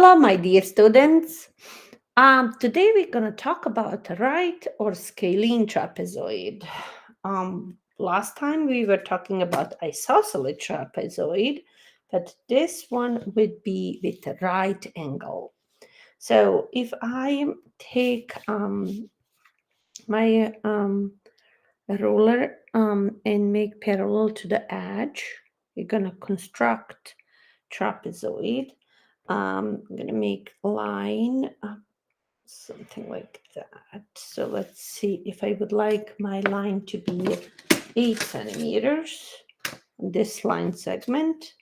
Hello, my dear students. Today we're going to talk about right or scalene trapezoid. Last time we were talking about isosceles trapezoid, but this one would be with a right angle. So if I take my ruler and make parallel to the edge, we're going to construct trapezoid. I'm going to make a line, something like that. So let's see if I would like my line to be 8 centimeters. This line segment,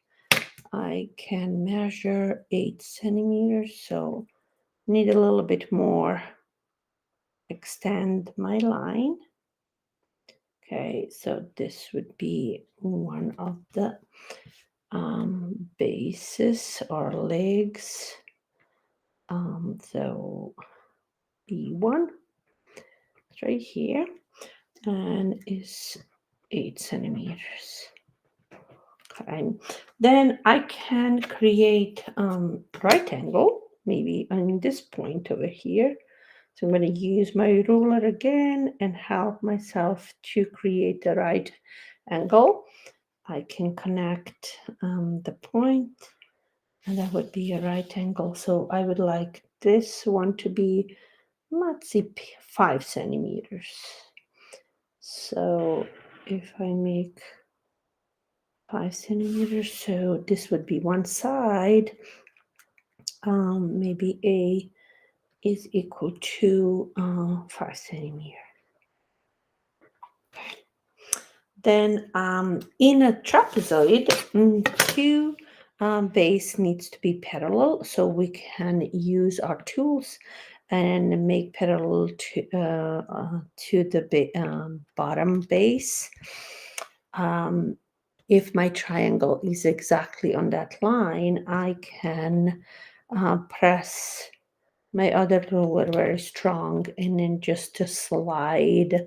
I can measure 8 centimeters. So need a little bit more, extend my line. Okay, so this would be one of the bases or legs. So B1 it's right here and is 8 centimeters. Okay, then I can create right angle, maybe on this point over here. So I'm going to use my ruler again and help myself to create a right angle. I can connect the point, and that would be a right angle. So I would like this one to be, let's see, 5 centimeters. So if I make 5 centimeters, so this would be one side. Maybe A is equal to 5 centimeters. Then in a trapezoid, two base needs to be parallel, so we can use our tools and make parallel to the bottom base. If my triangle is exactly on that line, I can press my other ruler very strong and then just to slide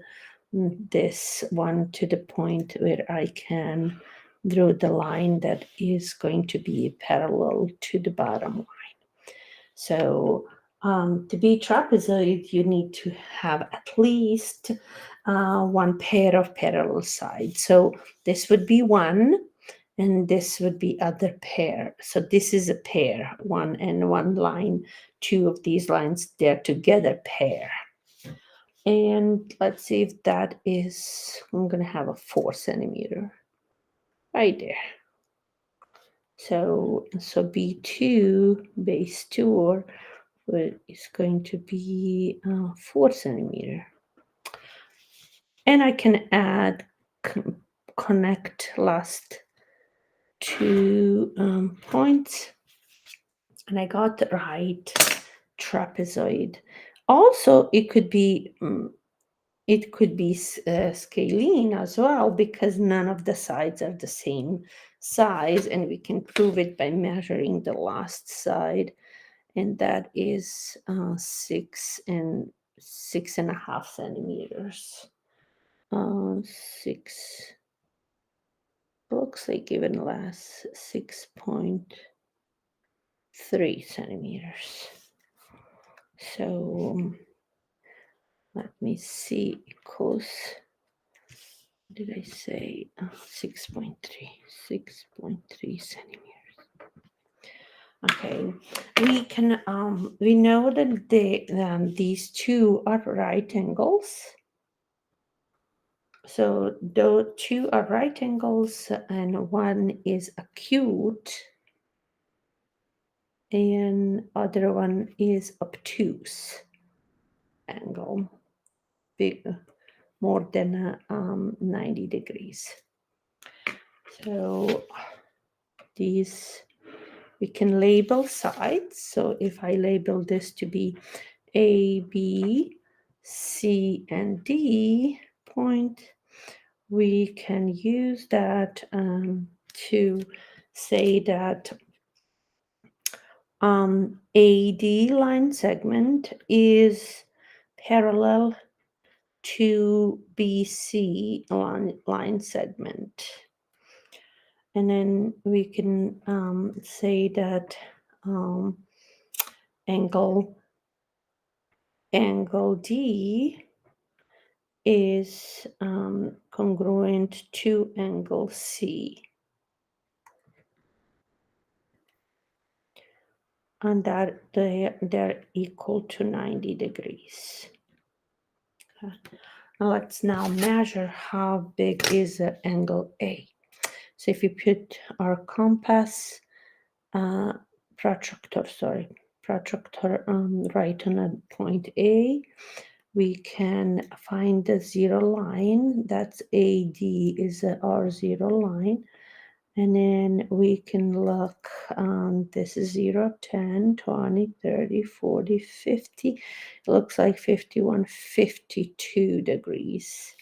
this one to the point where I can draw the line that is going to be parallel to the bottom line. So to be trapezoid, you need to have at least one pair of parallel sides. So this would be one, and this would be other pair. So this is a pair, one and one line. Two of these lines, they're together pair. And let's see if that is, I'm going to have a 4 centimeter right there. So B2, base 2 is going to be 4 centimeter. And I can add, connect last 2 points. And I got the right trapezoid. Also, it could be scalene as well, because none of the sides are the same size, and we can prove it by measuring the last side, and that is 6.5 centimeters. 6 looks like even less, 6.3 centimeters. So let me see, equals, what did I say? 6.3 centimeters. Okay, we can we know that these two are right angles. So the two are right angles, and one is acute, and other one is obtuse angle, big, more than 90 degrees. So these, we can label sides. So if I label this to be A, B, C, and D point, we can use that to say that AD line segment is parallel to BC line segment. And then we can say that angle D is congruent to angle C. And that they're equal to 90 degrees. Okay. Now let's now measure how big is angle A. So if you put our compass protractor right on a point A, we can find the zero line. That's AD is our zero line. And then we can look, this is 0, 10, 20, 30, 40, 50. It looks like 51, 52 degrees.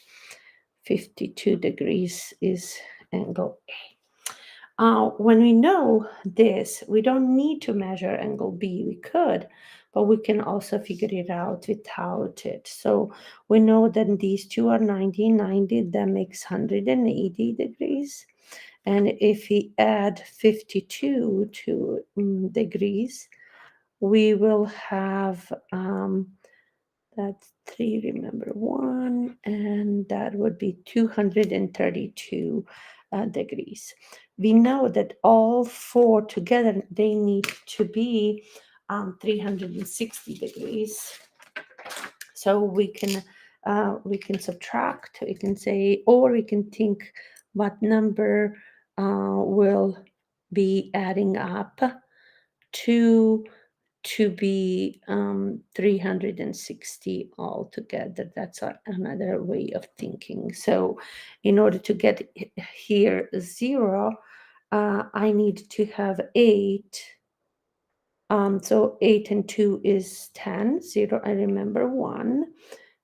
52 degrees is angle A. When we know this, we don't need to measure angle B. We could, but we can also figure it out without it. So we know that these two are 90, 90, that makes 180 degrees. And if we add 52 degrees, we will have, that's 3, remember 1, and that would be 232 degrees. We know that all four together, they need to be 360 degrees. So we can subtract, we can say, or we can think what number will be adding up to be 360 altogether. That's another way of thinking. So in order to get here 0, I need to have 8. So 8 and 2 is 10. 0, I remember 1.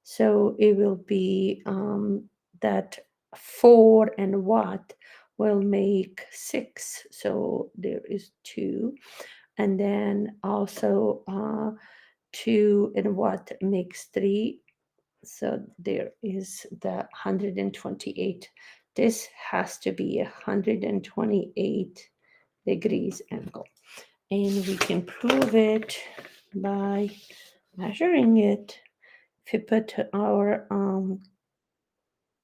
So it will be that 4 and what will make 6. So there is 2. And then also 2 and what makes 3. So there is the 128. This has to be 128 degrees angle. And we can prove it by measuring it. If we put our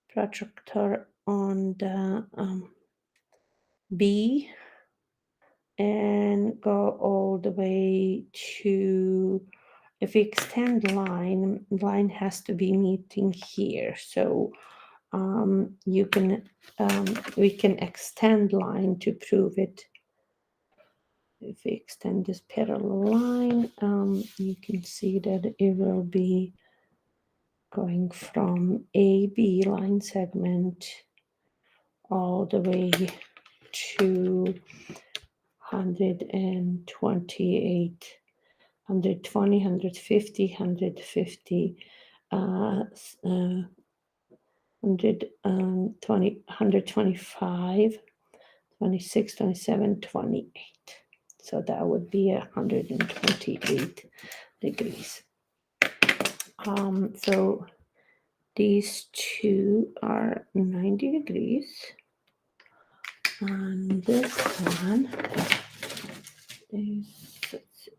protractor on the B and go all the way to, if we extend line has to be meeting here. So we can extend line to prove it. If we extend this parallel line, you can see that it will be going from AB line segment all the way to 128, 120, 150, 150, 125, 26, 27, 28. So that would be 128 degrees. So these two are 90 degrees. And this one is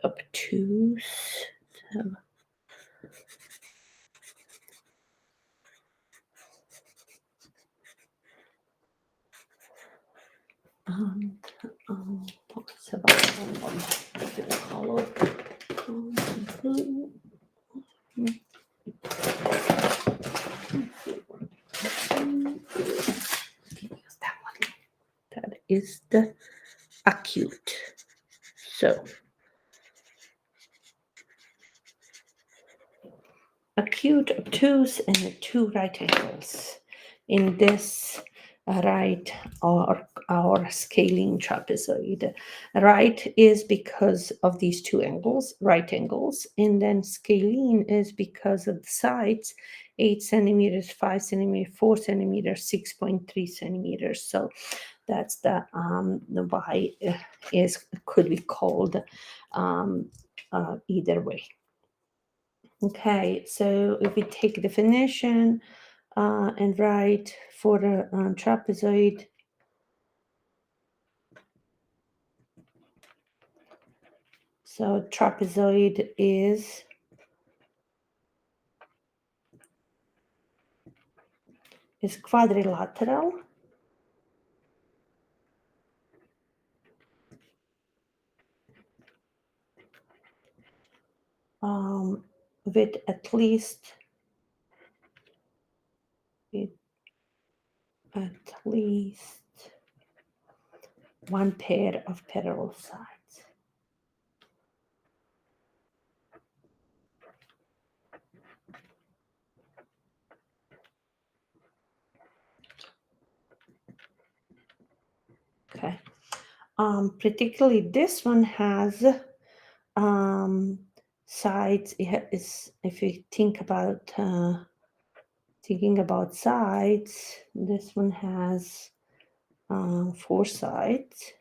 obtuse. So what's about hollow? That one. That is the acute. So acute, obtuse, and 2 right angles in this right or our scalene trapezoid. Right is because of these 2 angles, right angles, and then scalene is because of the sides, 8 centimeters, 5 centimeters, 4 centimeters, 6.3 centimeters. So that's the y could be called either way. Okay, so if we take definition and write for a trapezoid, So trapezoid is quadrilateral. With at least one pair of parallel sides. Okay. Particularly this one has sides. If you think about thinking about sides, this one has 4 sides,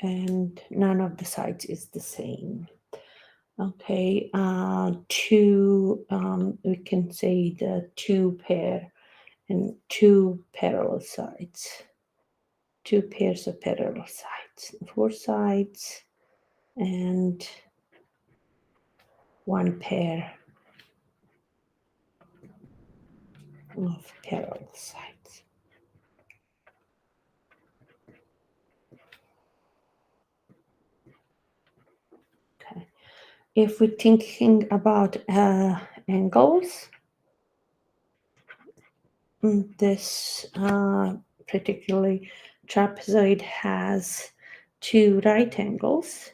and none of the sides is the same. Okay, we can say the 2 pair and 2 parallel sides, 2 pairs of parallel sides, 4 sides, and 1 pair of parallel sides. Okay, if we're thinking about angles, this particularly trapezoid has 2 right angles.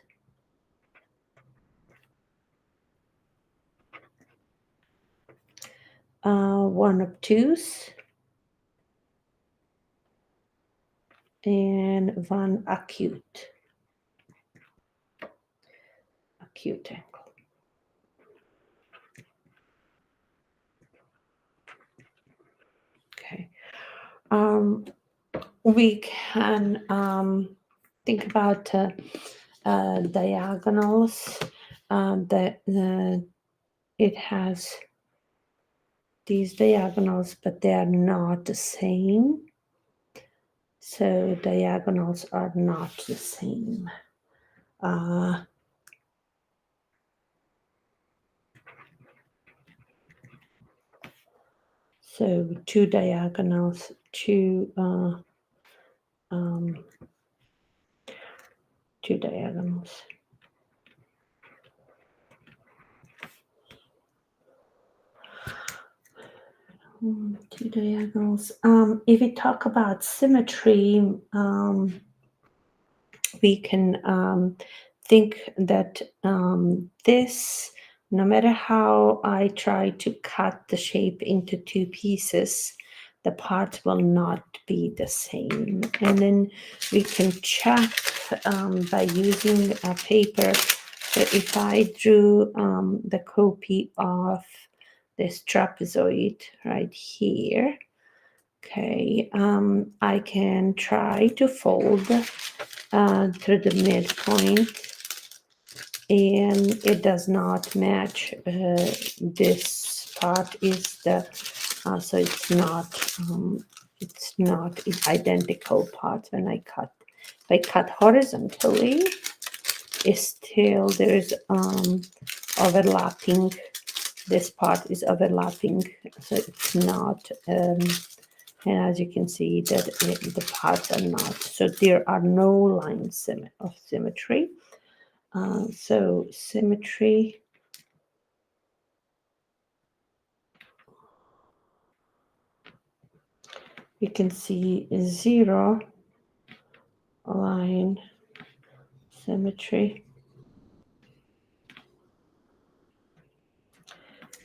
One obtuse and one acute angle. Okay. We can think about diagonals. It has these diagonals, but they are not the same. So diagonals are not the same. So 2 diagonals, 2 diagonals. Two diagonals. If we talk about symmetry, we can think that this, no matter how I try to cut the shape into 2 pieces, the parts will not be the same. And then we can check by using a paper. So if I drew the copy of this trapezoid right here, okay, I can try to fold through the midpoint, and it does not match. This part is the so it's not identical part when I cut. If I cut horizontally, still there is overlapping. This part is overlapping, so it's not. And as you can see, that the parts are not. So there are no lines of symmetry. So symmetry. You can see 0 line symmetry.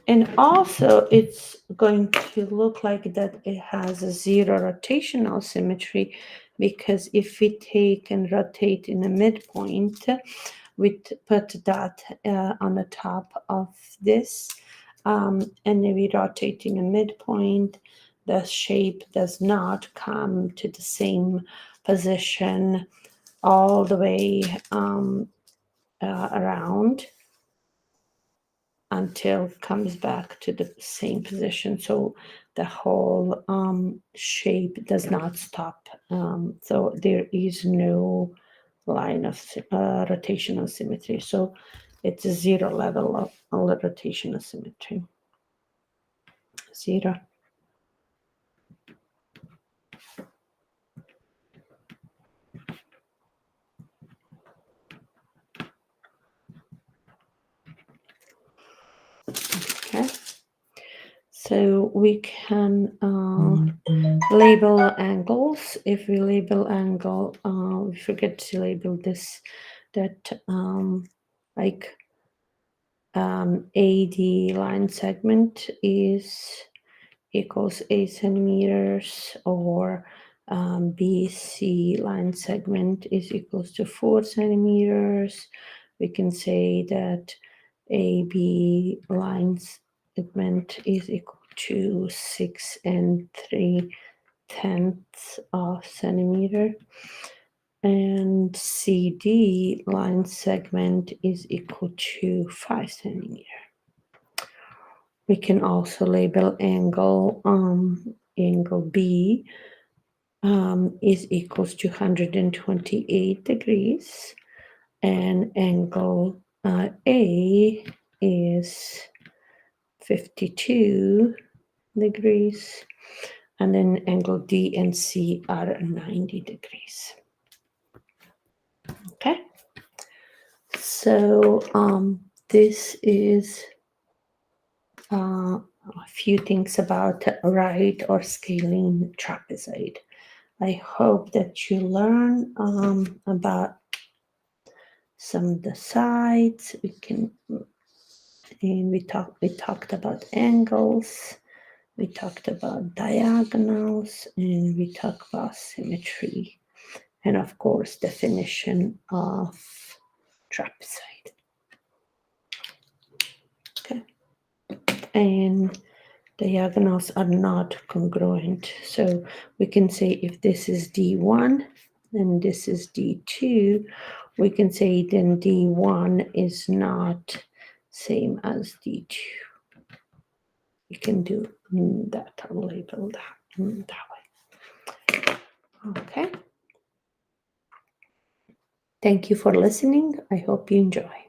And also it's going to look like that it has a 0 rotational symmetry, because if we take and rotate in the midpoint, we put that on the top of this, and if we rotate in the midpoint, the shape does not come to the same position all the way around. until it comes back to the same position. So the whole shape does not stop. So there is no line of rotational symmetry. So it's a 0 level of rotational symmetry. 0. Okay. So we can label angles. If we label angle, we forget to label this, that like AD line segment is equals 8 centimeters, or BC line segment is equals to 4 centimeters. We can say that AB line segment is equal to 6 3/10 of centimeter, and CD line segment is equal to 5 centimeter. We can also label angle B is equals to 128 degrees, and angle A is 52 degrees, and then angle D and C are 90 degrees. Okay, so this is a few things about right or scalene trapezoid. I hope that you learn about some of the sides. We talked about angles, we talked about diagonals, and we talked about symmetry, and of course definition of trapezoid. Okay, and diagonals are not congruent, so we can say if this is D1 and this is D2, we can say then D1 is not same as D2. We can do that or label that way. Okay. Thank you for listening. I hope you enjoy.